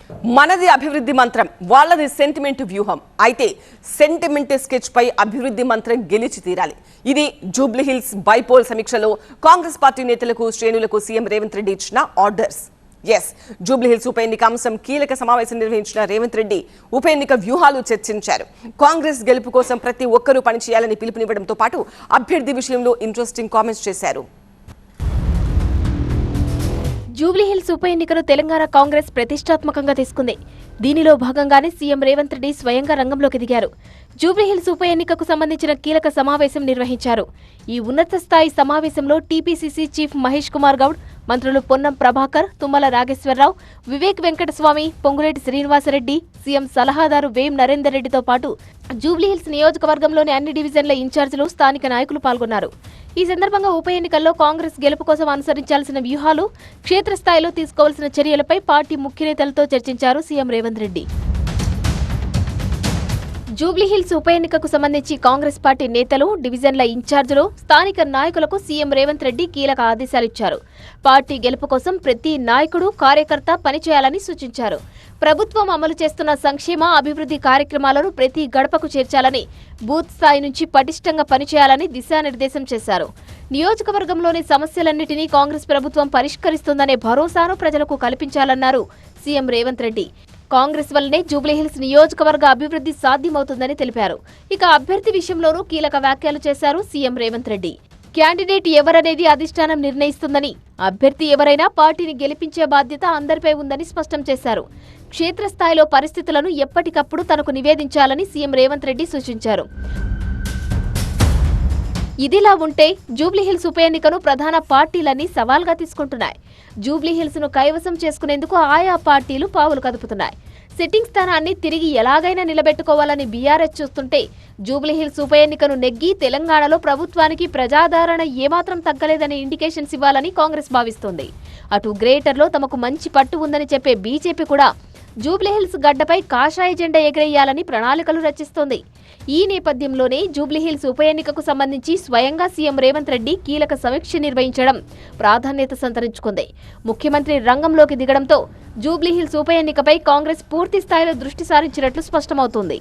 మనది అభివృద్ధి మంత్రం, వాళ్ళది సెంటిమెంట్ వ్యూహం. అయితే సెంటిమెంట్ స్కెచ్ పై అభివృద్ధి మంత్రం గెలిచి తీరాలి. ఇది జూబ్లీహిల్స్ బైపోల్ సమీక్షలో కాంగ్రెస్ పార్టీ నేతలకు శ్రేణులకు సీఎం రేవంత్ రెడ్డి ఇచ్చిన ఆర్డర్స్. జూబ్లీహిల్స్ ఉప ఎన్నిక అంశం కీలక సమావేశం నిర్వహించిన రేవంత్ రెడ్డి ఉప ఎన్నిక వ్యూహాలు చర్చించారు. కాంగ్రెస్ గెలుపు కోసం ప్రతి ఒక్కరూ పనిచేయాలని పిలుపునివ్వడంతో పాటు అభ్యర్థి విషయంలో ఇంట్రెస్టింగ్ కామెంట్స్ చేశారు. జూబ్లీహిల్స్ ఉప ఎన్నికను తెలంగాణ కాంగ్రెస్ ప్రతిష్టాత్మకంగా తీసుకుంది. దీనిలో భాగంగానే సీఎం రేవంత్ రెడ్డి స్వయంగా రంగంలోకి దిగారు. జూబ్లీహిల్స్ ఉప ఎన్నికకు సంబంధించిన కీలక సమావేశం నిర్వహించారు. ఈ ఉన్నత స్థాయి సమావేశంలో టీపీసీసీ చీఫ్ మహేష్ కుమార్ గౌడ్, మంత్రులు పొన్నం ప్రభాకర్, తుమ్మల నాగేశ్వరరావు, వివేక్ వెంకటస్వామి, పొంగులేటి శ్రీనివాసరెడ్డి, సీఎం సలహాదారు వేం నరేందర్ రెడ్డితో పాటు జూబ్లీహిల్స్ నియోజకవర్గంలోని అన్ని డివిజన్ల ఇన్ఛార్జీలు, స్థానిక నాయకులు పాల్గొన్నారు. ఈ సందర్భంగా ఉప ఎన్నికల్లో కాంగ్రెస్ గెలుపు కోసం అనుసరించాల్సిన వ్యూహాలు, క్షేత్రస్థాయిలో తీసుకోవాల్సిన చర్యలపై పార్టీ ముఖ్య నేతలతో చర్చించారు సీఎం రేవంత్ రెడ్డి. జూబ్లీహిల్స్ ఉప ఎన్నికకు సంబంధించి కాంగ్రెస్ పార్టీ నేతలు, డివిజన్ల ఇన్ఛార్జీలు, స్థానిక నాయకులకు సీఎం రేవంత్ రెడ్డి కీలక ఆదేశాలిచ్చారు. పార్టీ గెలుపు కోసం ప్రతి నాయకుడు, కార్యకర్త పనిచేయాలని సూచించారు. ప్రభుత్వం అమలు చేస్తున్న సంక్షేమ, అభివృద్ధి కార్యక్రమాలను ప్రతి గడపకు చేర్చాలని, బూత్ స్థాయి నుంచి పటిష్టంగా పనిచేయాలని దిశానిర్దేశం చేశారు. నియోజకవర్గంలోని సమస్యలన్నింటినీ కాంగ్రెస్ ప్రభుత్వం పరిష్కరిస్తుందనే భరోసాను ప్రజలకు కల్పించాలన్నారు సీఎం రేవంత్ రెడ్డి. కాంగ్రెస్ వల్లనే జూబ్లీహిల్స్ నియోజకవర్గ అభివృద్ధి సాధ్యమవుతుందని తెలిపారు. ఇక అభ్యర్థి విషయంలోనూ కీలక వ్యాఖ్యలు చేశారు సీఎం రేవంత్ రెడ్డి. క్యాండిడేట్ ఎవరనేది అధిష్టానం నిర్ణయిస్తుందని, అభ్యర్థి ఎవరైనా పార్టీని గెలిపించే బాధ్యత అందరిపై ఉందని స్పష్టం చేశారు. క్షేత్రస్థాయిలో పరిస్థితులను ఎప్పటికప్పుడు తనకు నివేదించాలని సీఎం రేవంత్ రెడ్డి సూచించారు. ఇదిలా ఉంటే జూబ్లీహిల్స్ ఉప ఎన్నికను ప్రధాన పార్టీలన్నీ సవాల్గా తీసుకుంటున్నాయి. జూబ్లీహిల్స్ ను కైవసం చేసుకునేందుకు ఆయా పార్టీలు పావులు కదుపుతున్నాయి. సిట్టింగ్ స్థానాన్ని తిరిగి ఎలాగైనా నిలబెట్టుకోవాలని బీఆర్ఎస్ చూస్తుంటే, జూబ్లీహిల్స్ ఉప ఎన్నికను నెగ్గి తెలంగాణలో ప్రభుత్వానికి ప్రజాదరణ ఏమాత్రం తగ్గలేదనే ఇండికేషన్స్ ఇవ్వాలని కాంగ్రెస్ భావిస్తోంది. అటు గ్రేటర్లో తమకు మంచి పట్టు ఉందని చెప్పే బీజేపీ కూడా జూబ్లీహిల్స్ గడ్డపై కాషాయ జెండా ఎగరేయాలని ప్రణాళికలు రచిస్తోంది. ఈ నేపథ్యంలోనే జూబ్లీహిల్స్ ఉప ఎన్నికకు సంబంధించి స్వయంగా సీఎం రేవంత్ రెడ్డి కీలక సమీక్ష నిర్వహించడం ప్రాధాన్యత సంతరించుకుంది. ముఖ్యమంత్రి రంగంలోకి దిగడంతో జూబ్లీహిల్స్ ఉప ఎన్నికపై కాంగ్రెస్ పూర్తి స్థాయిలో దృష్టి సారించినట్లు స్పష్టమవుతోంది.